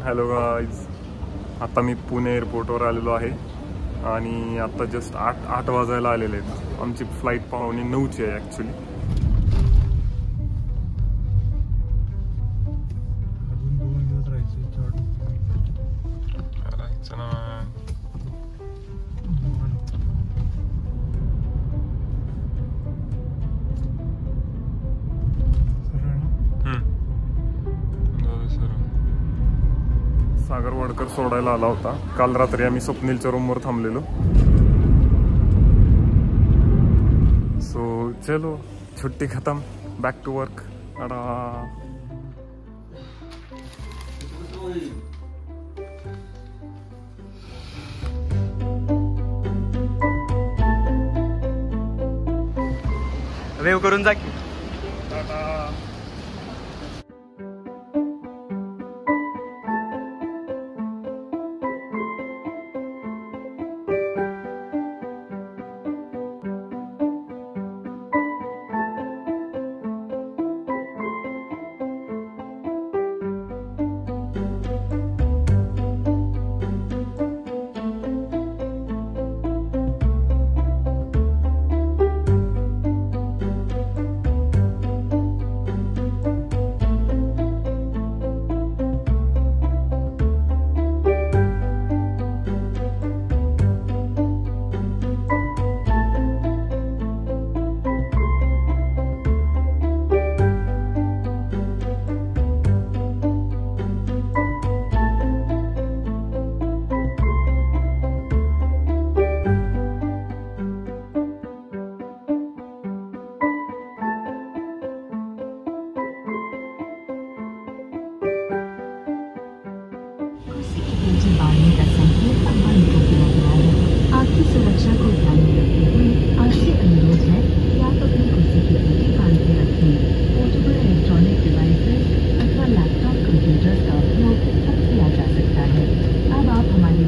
Hello guys, आता मी पुणे एअरपोर्टवर आलेलो आहे आणि आता जस्ट 8 वाजायला आलेले आहेत. आमची फ्लाईट 9:45 आहे ॲक्च्युली. सागर वडकर सोडायला आला होता. काल रात्री आम्ही स्वप्नीलच्या रूमवर थांबलेलो. सो चलो, छुट्टी खतम, बॅक टू वर्क. वेव करून जा की. आपकी सुरक्षा को ध्यान में रखते हुए आपसे अनुरोध है कि आप अपनी कुर्सी की अंगूठी बांध के रखें। पोर्टेबल इलेक्ट्रॉनिक डिवाइसेस अथवा लैपटॉप कंप्यूटर्स का उपयोग अब किया जा सकता है। अब आप हमारे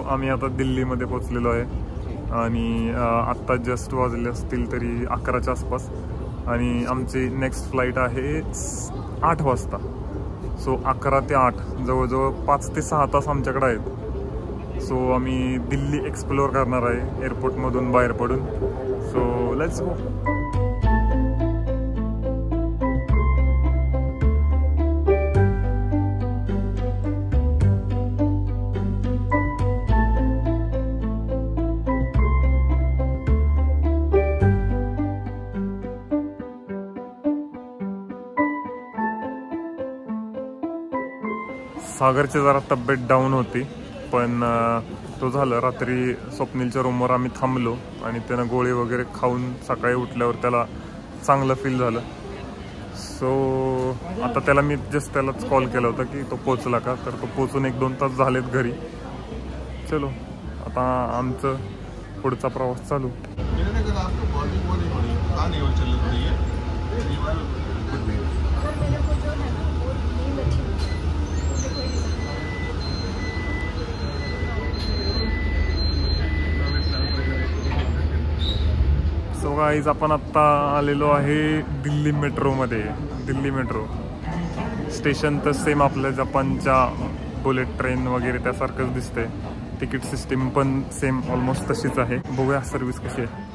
आम्ही आता दिल्लीमध्ये पोचलेलो आहे आणि आत्ता जस्ट वाजले असतील तरी 11च्या आसपास आणि आमची नेक्स्ट फ्लाईट आहे 8 वाजता. सो 11 ते 8 जवळजवळ 5 ते 6 तास आमच्याकडे आहेत. सो आम्ही दिल्ली एक्सप्लोअर करणार आहे एअरपोर्टमधून बाहेर पडून. So let's go. सागरची जरा तब्येत डाऊन होती, पण तो झालं. रात्री स्वप्नीलच्या रूमवर आम्ही थांबलो आणि त्यानं गोळी वगैरे खाऊन सकाळी उठल्यावर त्याला चांगलं फील झालं. सो आता त्याला मी जस्ट त्यालाच कॉल केला होता की तो पोचला का, तर तो पोचून 1-2 तास झालेत घरी. चलो आता आमचं पुढचा प्रवास चालू. सो गाईज, आपण आत्ता आलेलो आहे दिल्ली मेट्रोमध्ये. दिल्ली मेट्रो स्टेशन तर सेम आपल्या जपानच्या बुलेट ट्रेन वगैरे त्यासारखंच दिसतंय. तिकीट सिस्टीम पण सेम ऑलमोस्ट तशीच आहे. बघूया सर्व्हिस कशी आहे.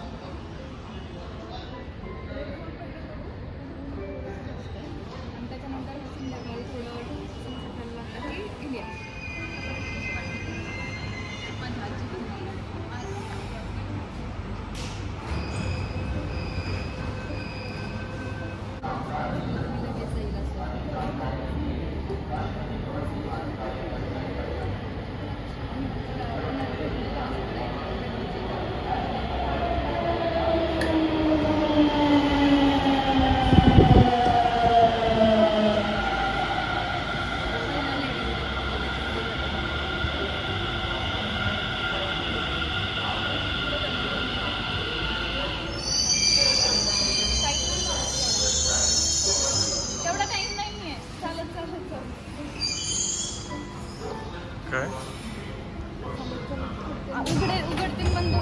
काय उघडतील बंद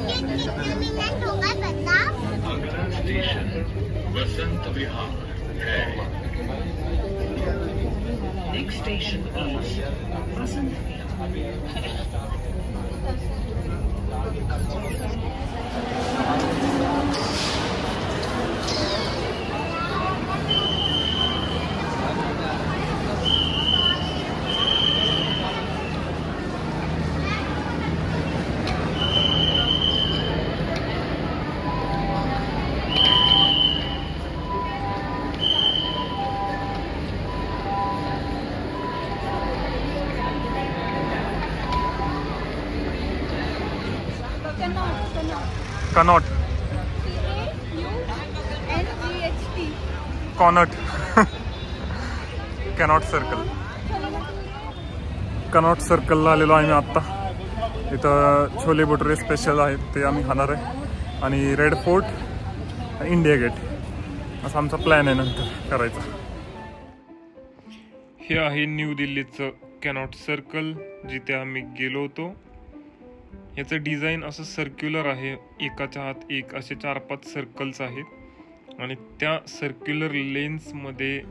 कितना मिनट होगा बता वसंत विहार है next station is Vasant Connaught Connaught Connaught circle Connaught सर्कलला आलेलो आहे मी आत्ता. इथं छोले भटुरे स्पेशल आहेत ते आम्ही खाणार आहे आणि रेड फोर्ट इंडिया गेट असा आमचा प्लॅन आहे नंतर करायचा. हे आहे न्यू दिल्लीचं कॅनॉट सर्कल जिथे आम्ही गेलो होतो. याचं डिझाईन असं सर्क्युलर आहे, एकाच्या आत एक असे 4-5 सर्कल्स आहेत आणि त्या सर्क्युलर लेन्समध्ये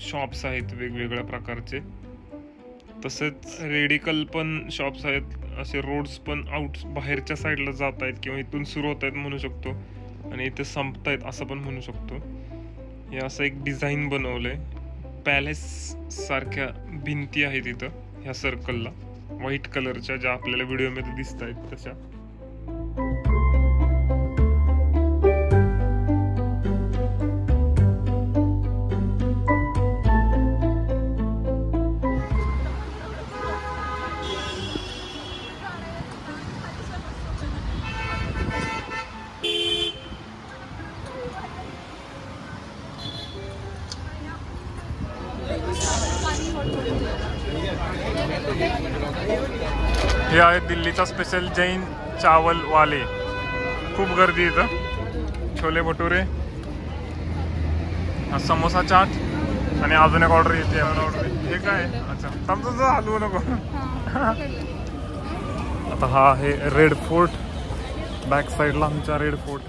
शॉप्स आहेत वेगवेगळ्या प्रकारचे. तसेच रेडिकल पण शॉप्स आहेत, असे रोड्स पण बाहेरच्या साईडला जात आहेत किंवा इथून सुरू होत आहेत म्हणू शकतो आणि इथे संपत आहेत असं पण म्हणू शकतो. हे असं एक डिझाईन बनवलंय, पॅलेस सारख्या भिंती आहेत इथं ह्या सर्कलला, व्हाईट कलरच्या ज्या आपल्याला व्हिडिओमध्ये दिसत आहेत तशा. हे आहे दिल्लीचा स्पेशल जैन चावल वाले. खूप गर्दी इथं. छोले भटुरे, समोसा चाट आणि अजून एक ऑर्डर येते. हे काय? अच्छा थांबतो, हलवू नको. आता हा आहे रेड फोर्ट, बॅक साईडला आमच्या रेड फोर्ट.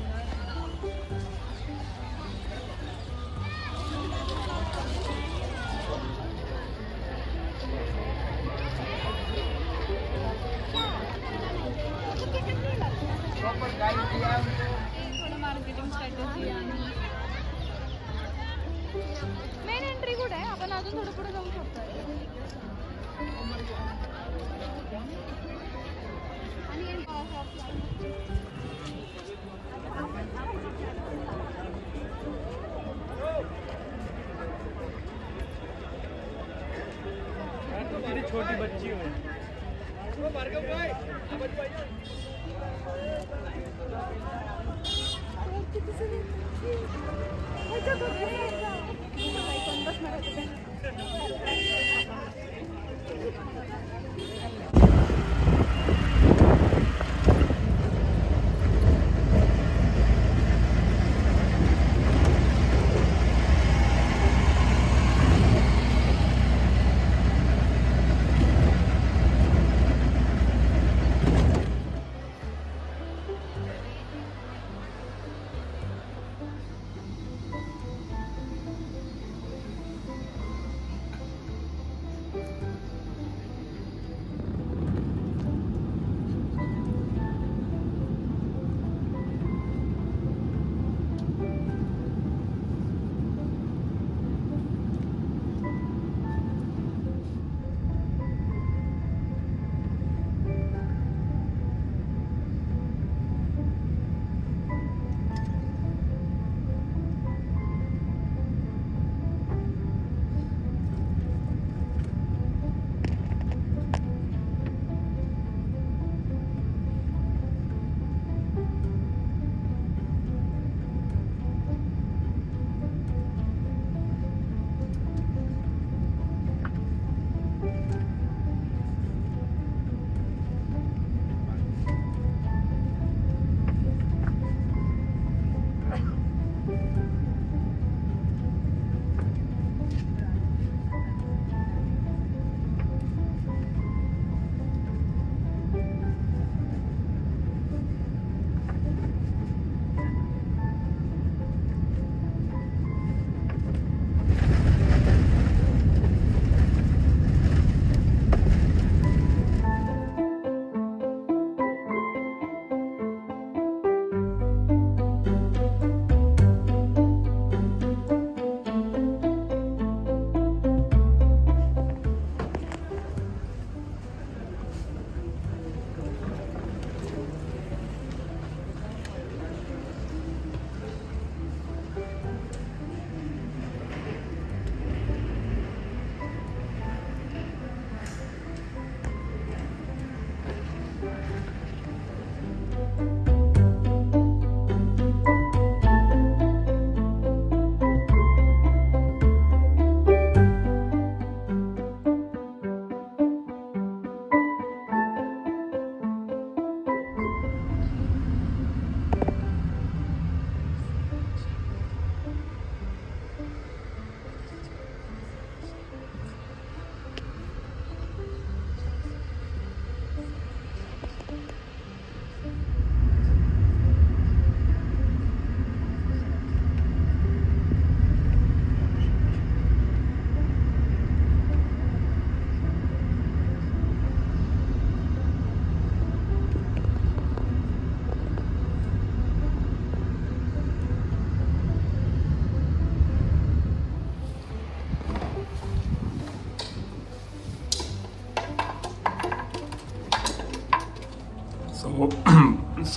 मेन एंट्री कुठे आहे? आपण अजून थोडं पुढे जाऊ शकतो. मेरी छोटी बच्ची है.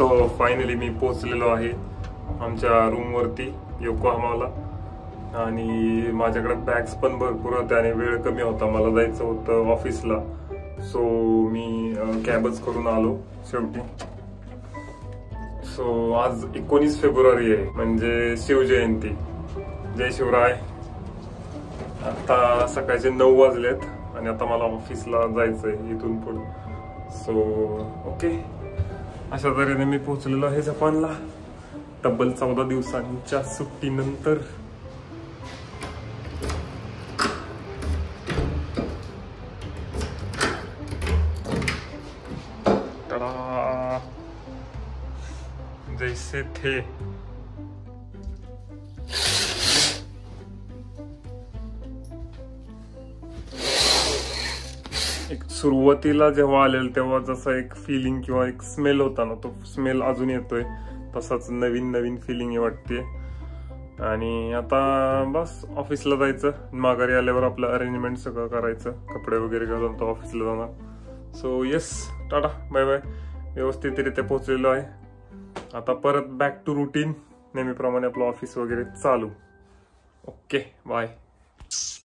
सो फायनली मी पोहोचलेलो आहे आमच्या रूमवरती योकोहामाला आणि माझ्याकडे बॅग्स पण भरपूर होत्या आणि वेळ कमी होता, मला जायचं होतं ऑफिसला. सो मी कॅबच करून आलो शेवटी. सो आज 19 फेब्रुवारी आहे म्हणजे शिवजयंती. जय शिवराय. आता सकाळचे 9 वाजलेत आणि आता मला ऑफिसला जायचंय इथून पुढे. सो ओके, अशा तऱ्हेने मी पोहोचलेलो आहे जपानला तब्बल 14 दिवसांच्या सुट्टीनंतर. जैसे थे एक सुरुवातीला जेव्हा आलेलं तेव्हा जसा एक फिलिंग किंवा एक स्मेल होता ना, तो स्मेल अजून येतोय. तसाच नवीन नवीन फिलिंग वाटते. आणि आता बस ऑफिसला जायचं, माघारी आल्यावर आपलं अरेंजमेंट सगळं करायचं, कपडे वगैरे घालून तो ऑफिसला जाणार. So yes, tata bye bye. व्यवस्थितरित्या पोहोचलेलो आहे. आता परत बॅक टू रुटीन, नेहमीप्रमाणे आपलं ऑफिस वगैरे चालू. Okay bye.